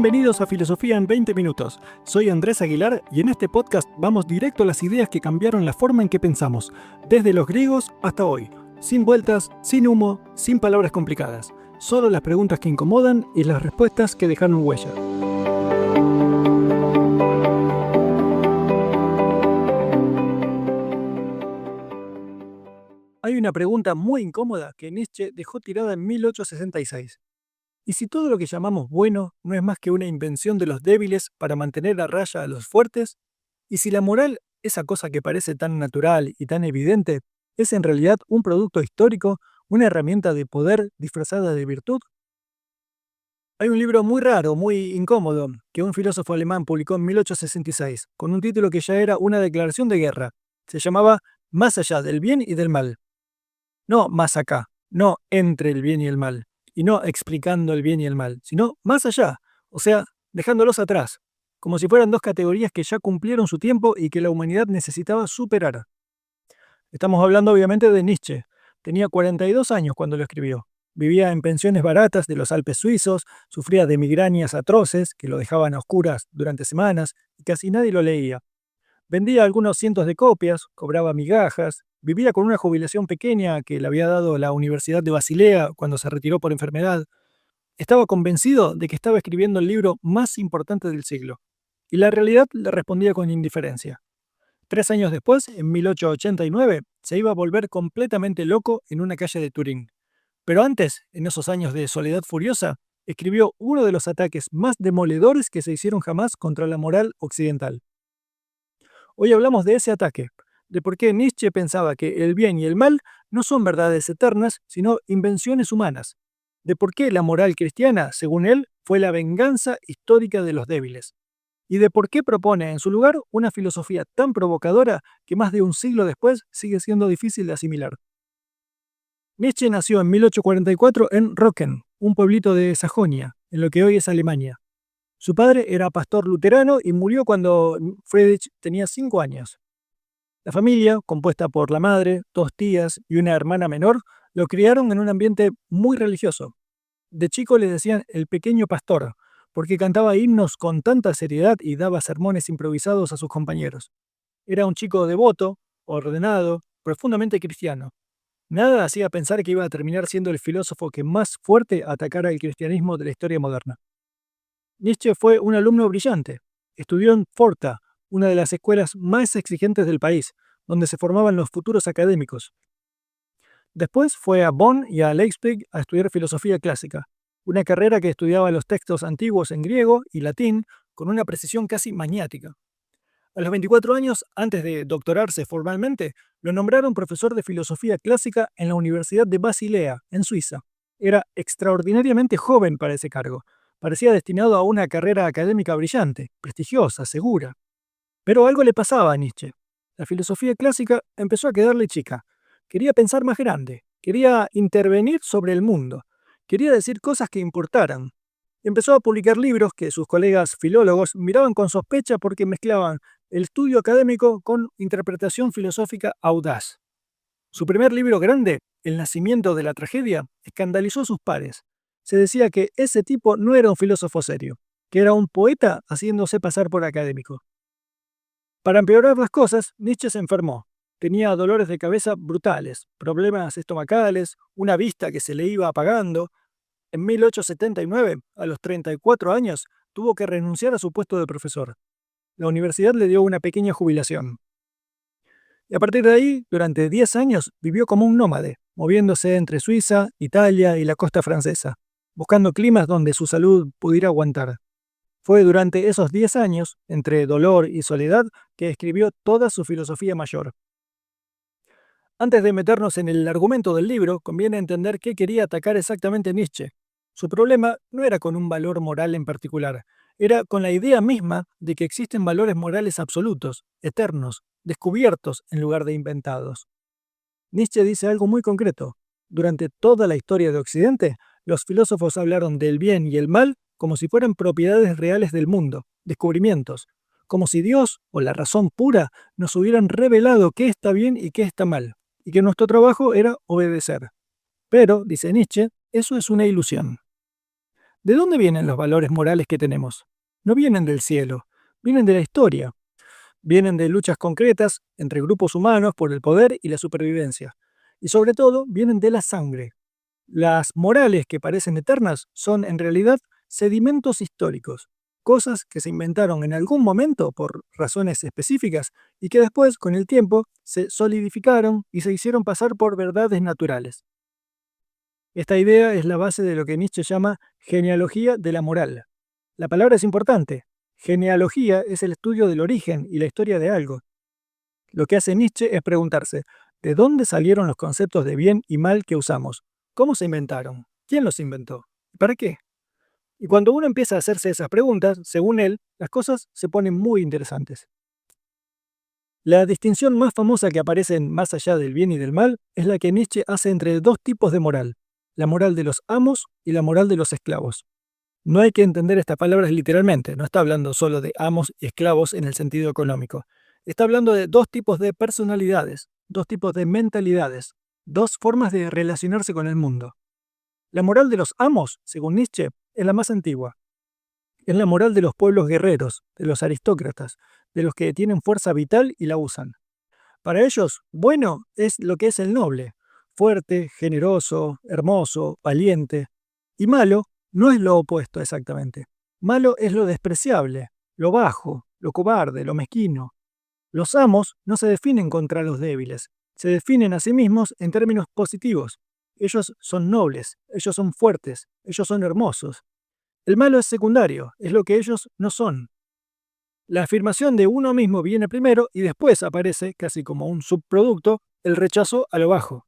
Bienvenidos a Filosofía en 20 minutos. Soy Andrés Aguilar y en este podcast vamos directo a las ideas que cambiaron la forma en que pensamos, desde los griegos hasta hoy. Sin vueltas, sin humo, sin palabras complicadas. Solo las preguntas que incomodan y las respuestas que dejaron huella. Hay una pregunta muy incómoda que Nietzsche dejó tirada en 1866. ¿Y si todo lo que llamamos bueno no es más que una invención de los débiles para mantener a raya a los fuertes? ¿Y si la moral, esa cosa que parece tan natural y tan evidente, es en realidad un producto histórico, una herramienta de poder disfrazada de virtud? Hay un libro muy raro, muy incómodo, que un filósofo alemán publicó en 1866, con un título que ya era una declaración de guerra. Se llamaba Más allá del bien y del mal. No más acá, no entre el bien y el mal, y no explicando el bien y el mal, sino más allá, o sea, dejándolos atrás, como si fueran dos categorías que ya cumplieron su tiempo y que la humanidad necesitaba superar. Estamos hablando obviamente de Nietzsche. Tenía 42 años cuando lo escribió. Vivía en pensiones baratas de los Alpes suizos, sufría de migrañas atroces que lo dejaban a oscuras durante semanas y casi nadie lo leía. Vendía algunos cientos de copias, cobraba migajas, vivía con una jubilación pequeña que le había dado la Universidad de Basilea cuando se retiró por enfermedad. Estaba convencido de que estaba escribiendo el libro más importante del siglo, y la realidad le respondía con indiferencia. 3 años después, en 1889, se iba a volver completamente loco en una calle de Turín. Pero antes, en esos años de soledad furiosa, escribió uno de los ataques más demoledores que se hicieron jamás contra la moral occidental. Hoy hablamos de ese ataque, de por qué Nietzsche pensaba que el bien y el mal no son verdades eternas, sino invenciones humanas, de por qué la moral cristiana, según él, fue la venganza histórica de los débiles, y de por qué propone en su lugar una filosofía tan provocadora que más de un siglo después sigue siendo difícil de asimilar. Nietzsche nació en 1844 en Rocken, un pueblito de Sajonia, en lo que hoy es Alemania. Su padre era pastor luterano y murió cuando Friedrich tenía 5 años. La familia, compuesta por la madre, 2 tías y una hermana menor, lo criaron en un ambiente muy religioso. De chico le decían el pequeño pastor, porque cantaba himnos con tanta seriedad y daba sermones improvisados a sus compañeros. Era un chico devoto, ordenado, profundamente cristiano. Nada hacía pensar que iba a terminar siendo el filósofo que más fuerte atacara el cristianismo de la historia moderna. Nietzsche fue un alumno brillante. Estudió en Forta, una de las escuelas más exigentes del país, donde se formaban los futuros académicos. Después fue a Bonn y a Leipzig a estudiar filosofía clásica, una carrera que estudiaba los textos antiguos en griego y latín con una precisión casi maniática. A los 24 años, antes de doctorarse formalmente, lo nombraron profesor de filosofía clásica en la Universidad de Basilea, en Suiza. Era extraordinariamente joven para ese cargo. Parecía destinado a una carrera académica brillante, prestigiosa, segura. Pero algo le pasaba a Nietzsche. La filosofía clásica empezó a quedarle chica. Quería pensar más grande, quería intervenir sobre el mundo, quería decir cosas que importaran. Empezó a publicar libros que sus colegas filólogos miraban con sospecha porque mezclaban el estudio académico con interpretación filosófica audaz. Su primer libro grande, El nacimiento de la tragedia, escandalizó a sus pares. Se decía que ese tipo no era un filósofo serio, que era un poeta haciéndose pasar por académico. Para empeorar las cosas, Nietzsche se enfermó. Tenía dolores de cabeza brutales, problemas estomacales, una vista que se le iba apagando. En 1879, a los 34 años, tuvo que renunciar a su puesto de profesor. La universidad le dio una pequeña jubilación. Y a partir de ahí, durante 10 años, vivió como un nómade, moviéndose entre Suiza, Italia y la costa francesa, buscando climas donde su salud pudiera aguantar. Fue durante esos 10 años, entre dolor y soledad, que escribió toda su filosofía mayor. Antes de meternos en el argumento del libro, conviene entender qué quería atacar exactamente Nietzsche. Su problema no era con un valor moral en particular, era con la idea misma de que existen valores morales absolutos, eternos, descubiertos en lugar de inventados. Nietzsche dice algo muy concreto. Durante toda la historia de Occidente, los filósofos hablaron del bien y el mal como si fueran propiedades reales del mundo, descubrimientos, como si Dios o la razón pura nos hubieran revelado qué está bien y qué está mal, y que nuestro trabajo era obedecer. Pero, dice Nietzsche, eso es una ilusión. ¿De dónde vienen los valores morales que tenemos? No vienen del cielo, vienen de la historia, vienen de luchas concretas entre grupos humanos por el poder y la supervivencia. Y sobre todo, vienen de la sangre. Las morales que parecen eternas son en realidad sedimentos históricos, cosas que se inventaron en algún momento por razones específicas y que después, con el tiempo, se solidificaron y se hicieron pasar por verdades naturales. Esta idea es la base de lo que Nietzsche llama genealogía de la moral. La palabra es importante. Genealogía es el estudio del origen y la historia de algo. Lo que hace Nietzsche es preguntarse, ¿de dónde salieron los conceptos de bien y mal que usamos? ¿Cómo se inventaron? ¿Quién los inventó? ¿Para qué? Y cuando uno empieza a hacerse esas preguntas, según él, las cosas se ponen muy interesantes. La distinción más famosa que aparece en Más allá del bien y del mal es la que Nietzsche hace entre dos tipos de moral, la moral de los amos y la moral de los esclavos. No hay que entender estas palabras literalmente, no está hablando solo de amos y esclavos en el sentido económico. Está hablando de dos tipos de personalidades, dos tipos de mentalidades, dos formas de relacionarse con el mundo. La moral de los amos, según Nietzsche, es la más antigua. Es la moral de los pueblos guerreros, de los aristócratas, de los que tienen fuerza vital y la usan. Para ellos, bueno es lo que es el noble, fuerte, generoso, hermoso, valiente. Y malo no es lo opuesto exactamente. Malo es lo despreciable, lo bajo, lo cobarde, lo mezquino. Los amos no se definen contra los débiles, se definen a sí mismos en términos positivos. Ellos son nobles, ellos son fuertes, ellos son hermosos. El malo es secundario, es lo que ellos no son. La afirmación de uno mismo viene primero y después aparece, casi como un subproducto, el rechazo a lo bajo.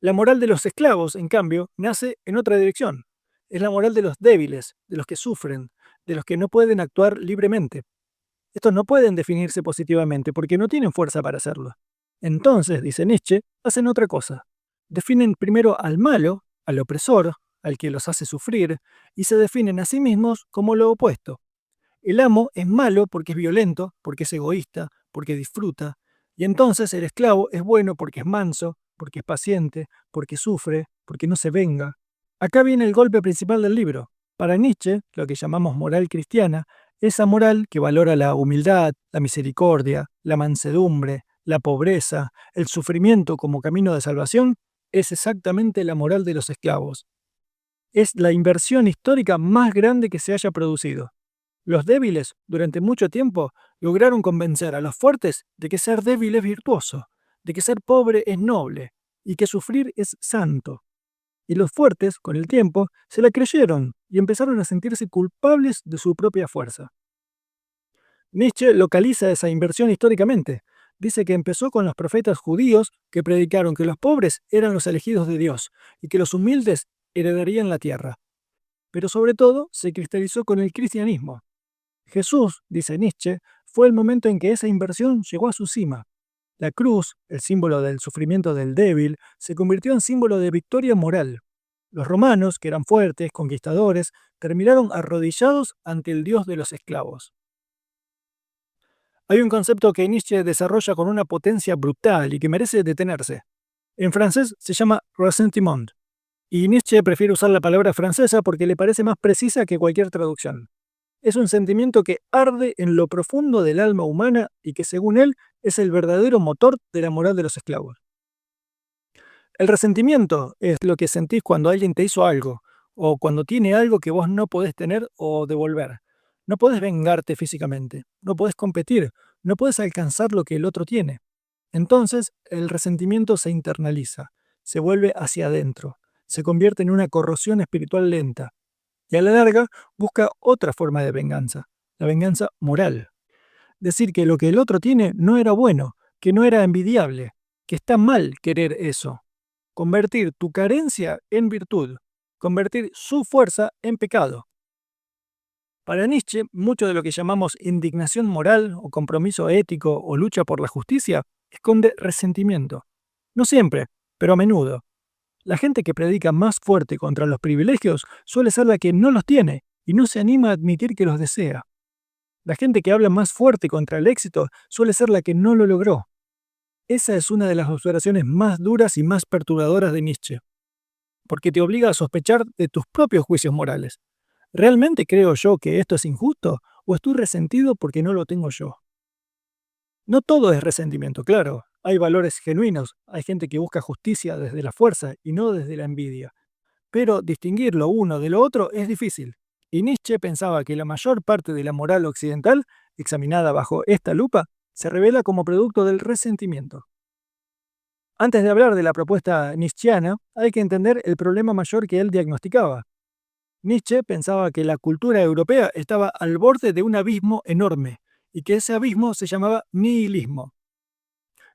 La moral de los esclavos, en cambio, nace en otra dirección. Es la moral de los débiles, de los que sufren, de los que no pueden actuar libremente. Estos no pueden definirse positivamente porque no tienen fuerza para hacerlo. Entonces, dice Nietzsche, hacen otra cosa. Definen primero al malo, al opresor, al que los hace sufrir, y se definen a sí mismos como lo opuesto. El amo es malo porque es violento, porque es egoísta, porque disfruta, y entonces el esclavo es bueno porque es manso, porque es paciente, porque sufre, porque no se venga. Acá viene el golpe principal del libro. Para Nietzsche, lo que llamamos moral cristiana, esa moral que valora la humildad, la misericordia, la mansedumbre, la pobreza, el sufrimiento como camino de salvación, es exactamente la moral de los esclavos. Es la inversión histórica más grande que se haya producido. Los débiles, durante mucho tiempo, lograron convencer a los fuertes de que ser débil es virtuoso, de que ser pobre es noble y que sufrir es santo. Y los fuertes, con el tiempo, se la creyeron y empezaron a sentirse culpables de su propia fuerza. Nietzsche localiza esa inversión históricamente. Dice que empezó con los profetas judíos que predicaron que los pobres eran los elegidos de Dios y que los humildes heredarían la tierra. Pero sobre todo se cristalizó con el cristianismo. Jesús, dice Nietzsche, fue el momento en que esa inversión llegó a su cima. La cruz, el símbolo del sufrimiento del débil, se convirtió en símbolo de victoria moral. Los romanos, que eran fuertes, conquistadores, terminaron arrodillados ante el dios de los esclavos. Hay un concepto que Nietzsche desarrolla con una potencia brutal y que merece detenerse. En francés se llama ressentiment, y Nietzsche prefiere usar la palabra francesa porque le parece más precisa que cualquier traducción. Es un sentimiento que arde en lo profundo del alma humana y que, según él, es el verdadero motor de la moral de los esclavos. El resentimiento es lo que sentís cuando alguien te hizo algo, o cuando tiene algo que vos no podés tener o devolver. No podés vengarte físicamente, no podés competir, no podés alcanzar lo que el otro tiene. Entonces, el resentimiento se internaliza, se vuelve hacia adentro, se convierte en una corrosión espiritual lenta, y a la larga busca otra forma de venganza, la venganza moral. Decir que lo que el otro tiene no era bueno, que no era envidiable, que está mal querer eso. Convertir tu carencia en virtud, convertir su fuerza en pecado. Para Nietzsche, mucho de lo que llamamos indignación moral o compromiso ético o lucha por la justicia esconde resentimiento. No siempre, pero a menudo. La gente que predica más fuerte contra los privilegios suele ser la que no los tiene y no se anima a admitir que los desea. La gente que habla más fuerte contra el éxito suele ser la que no lo logró. Esa es una de las observaciones más duras y más perturbadoras de Nietzsche. porque te obliga a sospechar de tus propios juicios morales. ¿Realmente creo yo que esto es injusto o estoy resentido porque no lo tengo yo? No todo es resentimiento, claro. Hay valores genuinos, hay gente que busca justicia desde la fuerza y no desde la envidia. Pero distinguir lo uno de lo otro es difícil. Y Nietzsche pensaba que la mayor parte de la moral occidental, examinada bajo esta lupa, se revela como producto del resentimiento. Antes de hablar de la propuesta nietzscheana, hay que entender el problema mayor que él diagnosticaba. Nietzsche pensaba que la cultura europea estaba al borde de un abismo enorme y que ese abismo se llamaba nihilismo.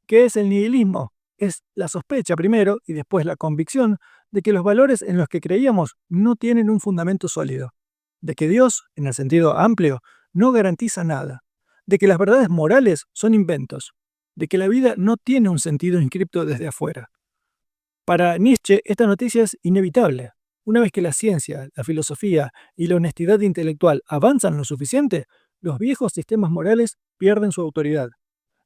¿Qué es el nihilismo? Es la sospecha primero y después la convicción de que los valores en los que creíamos no tienen un fundamento sólido, de que Dios, en el sentido amplio, no garantiza nada, de que las verdades morales son inventos, de que la vida no tiene un sentido inscripto desde afuera. Para Nietzsche, esta noticia es inevitable. Una vez que la ciencia, la filosofía y la honestidad intelectual avanzan lo suficiente, los viejos sistemas morales pierden su autoridad.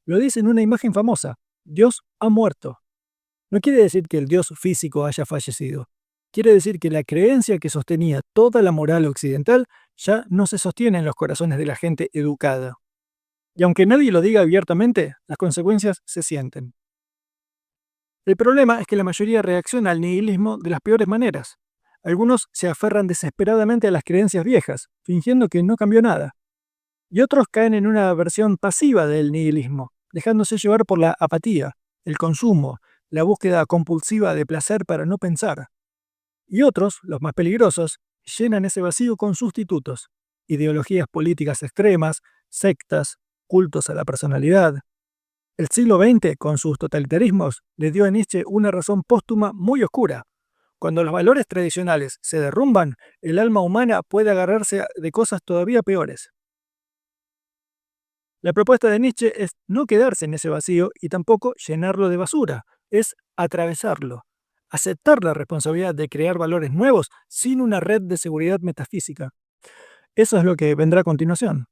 Lo dice en una imagen famosa: Dios ha muerto. No quiere decir que el Dios físico haya fallecido. Quiere decir que la creencia que sostenía toda la moral occidental ya no se sostiene en los corazones de la gente educada. Y aunque nadie lo diga abiertamente, las consecuencias se sienten. El problema es que la mayoría reacciona al nihilismo de las peores maneras. Algunos se aferran desesperadamente a las creencias viejas, fingiendo que no cambió nada. Y otros caen en una versión pasiva del nihilismo, dejándose llevar por la apatía, el consumo, la búsqueda compulsiva de placer para no pensar. Y otros, los más peligrosos, llenan ese vacío con sustitutos: ideologías políticas extremas, sectas, cultos a la personalidad. El siglo XX, con sus totalitarismos, le dio a Nietzsche una razón póstuma muy oscura. Cuando los valores tradicionales se derrumban, el alma humana puede agarrarse de cosas todavía peores. La propuesta de Nietzsche es no quedarse en ese vacío y tampoco llenarlo de basura, es atravesarlo, aceptar la responsabilidad de crear valores nuevos sin una red de seguridad metafísica. Eso es lo que vendrá a continuación.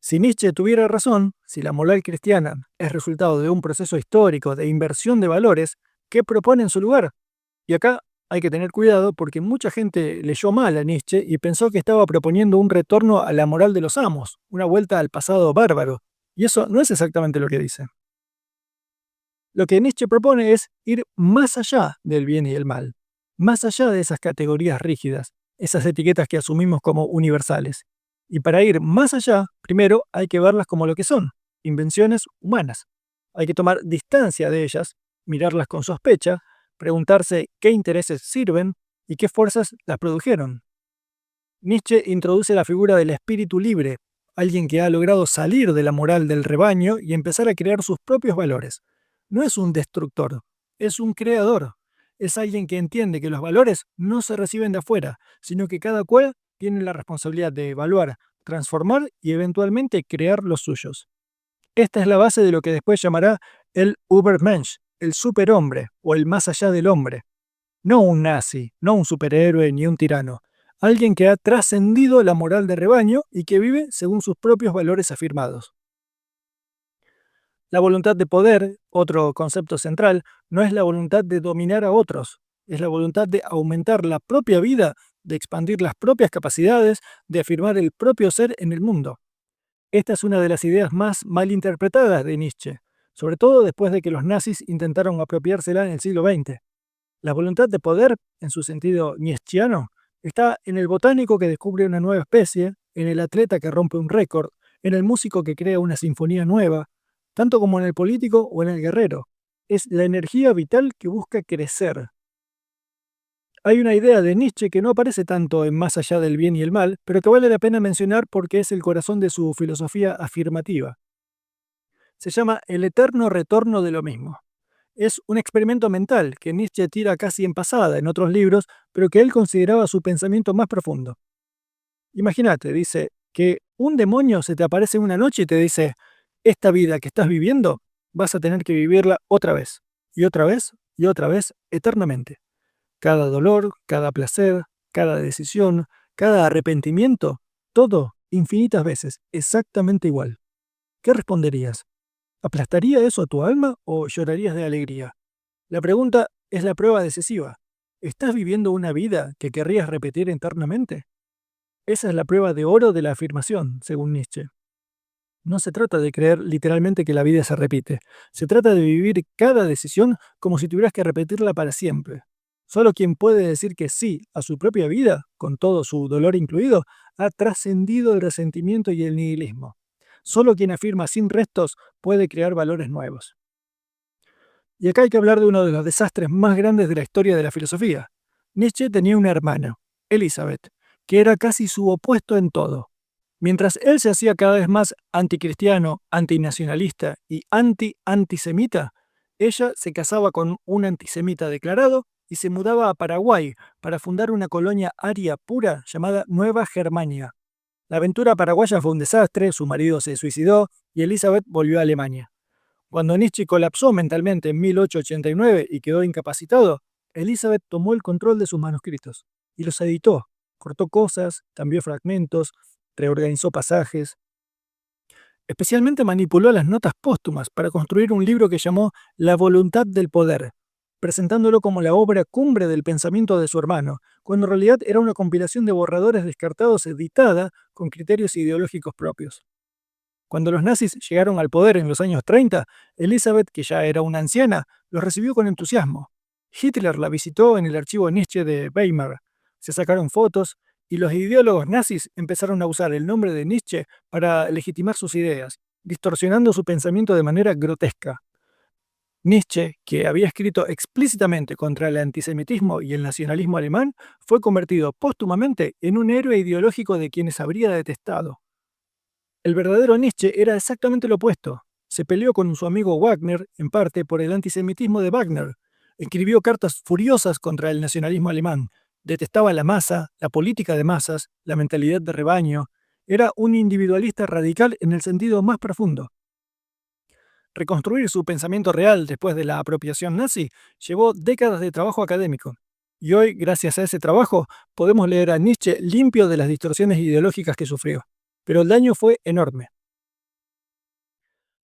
Si Nietzsche tuviera razón, si la moral cristiana es resultado de un proceso histórico de inversión de valores, ¿qué propone en su lugar? Y acá hay que tener cuidado porque mucha gente leyó mal a Nietzsche y pensó que estaba proponiendo un retorno a la moral de los amos, una vuelta al pasado bárbaro. Y eso no es exactamente lo que dice. Lo que Nietzsche propone es ir más allá del bien y el mal, más allá de esas categorías rígidas, esas etiquetas que asumimos como universales. Y para ir más allá, primero hay que verlas como lo que son: invenciones humanas. Hay que tomar distancia de ellas, mirarlas con sospecha, preguntarse qué intereses sirven y qué fuerzas las produjeron. Nietzsche introduce la figura del espíritu libre, alguien que ha logrado salir de la moral del rebaño y empezar a crear sus propios valores. No es un destructor, es un creador. Es alguien que entiende que los valores no se reciben de afuera, sino que cada cual tiene la responsabilidad de evaluar, transformar y eventualmente crear los suyos. Esta es la base de lo que después llamará el Übermensch, el superhombre o el más allá del hombre. No un nazi, no un superhéroe ni un tirano. Alguien que ha trascendido la moral de rebaño y que vive según sus propios valores afirmados. La voluntad de poder, otro concepto central, no es la voluntad de dominar a otros, es la voluntad de aumentar la propia vida, de expandir las propias capacidades, de afirmar el propio ser en el mundo. Esta es una de las ideas más malinterpretadas de Nietzsche, sobre todo después de que los nazis intentaron apropiársela en el siglo XX. La voluntad de poder, en su sentido nietzscheano, está en el botánico que descubre una nueva especie, en el atleta que rompe un récord, en el músico que crea una sinfonía nueva, tanto como en el político o en el guerrero. Es la energía vital que busca crecer. Hay una idea de Nietzsche que no aparece tanto en Más allá del bien y el mal, pero que vale la pena mencionar porque es el corazón de su filosofía afirmativa. Se llama el eterno retorno de lo mismo. Es un experimento mental que Nietzsche tira casi en pasada en otros libros, pero que él consideraba su pensamiento más profundo. Imagínate, dice, que un demonio se te aparece una noche y te dice: esta vida que estás viviendo vas a tener que vivirla otra vez, y otra vez, y otra vez, eternamente. Cada dolor, cada placer, cada decisión, cada arrepentimiento, todo infinitas veces, exactamente igual. ¿Qué responderías? ¿Aplastaría eso a tu alma o llorarías de alegría? La pregunta es la prueba decisiva. ¿Estás viviendo una vida que querrías repetir eternamente? Esa es la prueba de oro de la afirmación, según Nietzsche. No se trata de creer literalmente que la vida se repite. Se trata de vivir cada decisión como si tuvieras que repetirla para siempre. Solo quien puede decir que sí a su propia vida, con todo su dolor incluido, ha trascendido el resentimiento y el nihilismo. Solo quien afirma sin restos puede crear valores nuevos. Y acá hay que hablar de uno de los desastres más grandes de la historia de la filosofía. Nietzsche tenía una hermana, Elizabeth, que era casi su opuesto en todo. Mientras él se hacía cada vez más anticristiano, antinacionalista y antisemita, ella se casaba con un antisemita declarado y se mudaba a Paraguay para fundar una colonia aria pura llamada Nueva Germania. La aventura paraguaya fue un desastre, su marido se suicidó y Elizabeth volvió a Alemania. Cuando Nietzsche colapsó mentalmente en 1889 y quedó incapacitado, Elizabeth tomó el control de sus manuscritos y los editó. Cortó cosas, cambió fragmentos, reorganizó pasajes. Especialmente manipuló las notas póstumas para construir un libro que llamó La voluntad del poder, presentándolo como la obra cumbre del pensamiento de su hermano, cuando en realidad era una compilación de borradores descartados editada con criterios ideológicos propios. Cuando los nazis llegaron al poder en los años 30, Elizabeth, que ya era una anciana, los recibió con entusiasmo. Hitler la visitó en el archivo Nietzsche de Weimar. Se sacaron fotos y los ideólogos nazis empezaron a usar el nombre de Nietzsche para legitimar sus ideas, distorsionando su pensamiento de manera grotesca. Nietzsche, que había escrito explícitamente contra el antisemitismo y el nacionalismo alemán, fue convertido póstumamente en un héroe ideológico de quienes habría detestado. El verdadero Nietzsche era exactamente lo opuesto. Se peleó con su amigo Wagner, en parte por el antisemitismo de Wagner. Escribió cartas furiosas contra el nacionalismo alemán. Detestaba la masa, la política de masas, la mentalidad de rebaño. Era un individualista radical en el sentido más profundo. Reconstruir su pensamiento real después de la apropiación nazi llevó décadas de trabajo académico. Y hoy, gracias a ese trabajo, podemos leer a Nietzsche limpio de las distorsiones ideológicas que sufrió. Pero el daño fue enorme.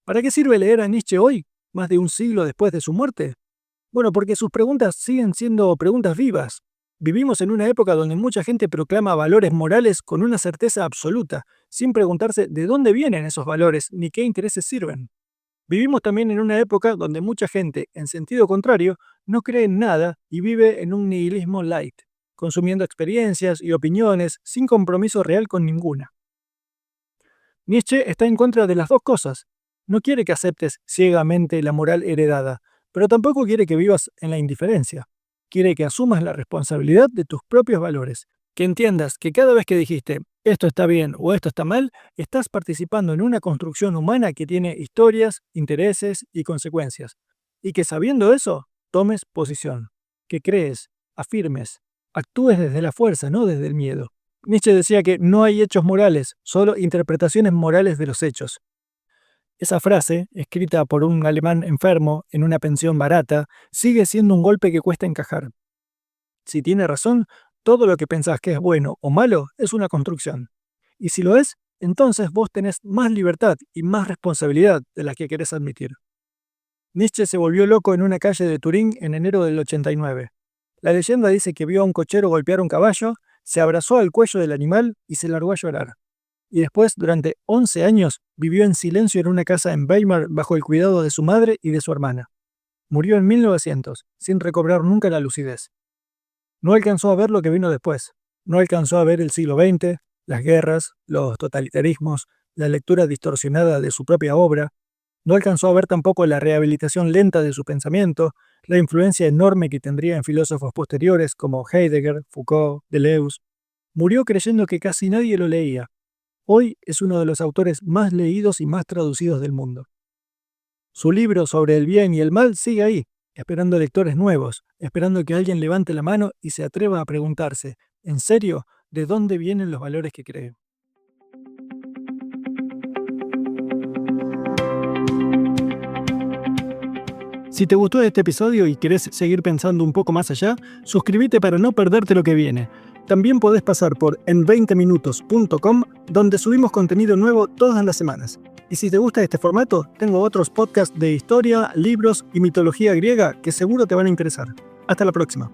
¿Para qué sirve leer a Nietzsche hoy, más de un siglo después de su muerte? Bueno, porque sus preguntas siguen siendo preguntas vivas. Vivimos en una época donde mucha gente proclama valores morales con una certeza absoluta, sin preguntarse de dónde vienen esos valores ni qué intereses sirven. Vivimos también en una época donde mucha gente, en sentido contrario, no cree en nada y vive en un nihilismo light, consumiendo experiencias y opiniones sin compromiso real con ninguna. Nietzsche está en contra de las dos cosas. No quiere que aceptes ciegamente la moral heredada, pero tampoco quiere que vivas en la indiferencia. Quiere que asumas la responsabilidad de tus propios valores, que entiendas que cada vez que dijiste esto está bien o esto está mal, estás participando en una construcción humana que tiene historias, intereses y consecuencias, y que sabiendo eso, tomes posición, que crees, afirmes, actúes desde la fuerza, no desde el miedo. Nietzsche decía que no hay hechos morales, solo interpretaciones morales de los hechos. Esa frase, escrita por un alemán enfermo en una pensión barata, sigue siendo un golpe que cuesta encajar. Si tiene razón, todo lo que pensás que es bueno o malo es una construcción. Y si lo es, entonces vos tenés más libertad y más responsabilidad de la que querés admitir. Nietzsche se volvió loco en una calle de Turín en enero del 89. La leyenda dice que vio a un cochero golpear un caballo, se abrazó al cuello del animal y se largó a llorar. Y después, durante 11 años, vivió en silencio en una casa en Weimar bajo el cuidado de su madre y de su hermana. Murió en 1900, sin recobrar nunca la lucidez. No alcanzó a ver lo que vino después. No alcanzó a ver el siglo XX, las guerras, los totalitarismos, la lectura distorsionada de su propia obra. No alcanzó a ver tampoco la rehabilitación lenta de su pensamiento, la influencia enorme que tendría en filósofos posteriores como Heidegger, Foucault, Deleuze. Murió creyendo que casi nadie lo leía. Hoy es uno de los autores más leídos y más traducidos del mundo. Su libro sobre el bien y el mal sigue ahí, esperando lectores nuevos, esperando que alguien levante la mano y se atreva a preguntarse, ¿en serio, de dónde vienen los valores que cree? Si te gustó este episodio y querés seguir pensando un poco más allá, suscríbete para no perderte lo que viene. También podés pasar por en20minutos.com, donde subimos contenido nuevo todas las semanas. Y si te gusta este formato, tengo otros podcasts de historia, libros y mitología griega que seguro te van a interesar. Hasta la próxima.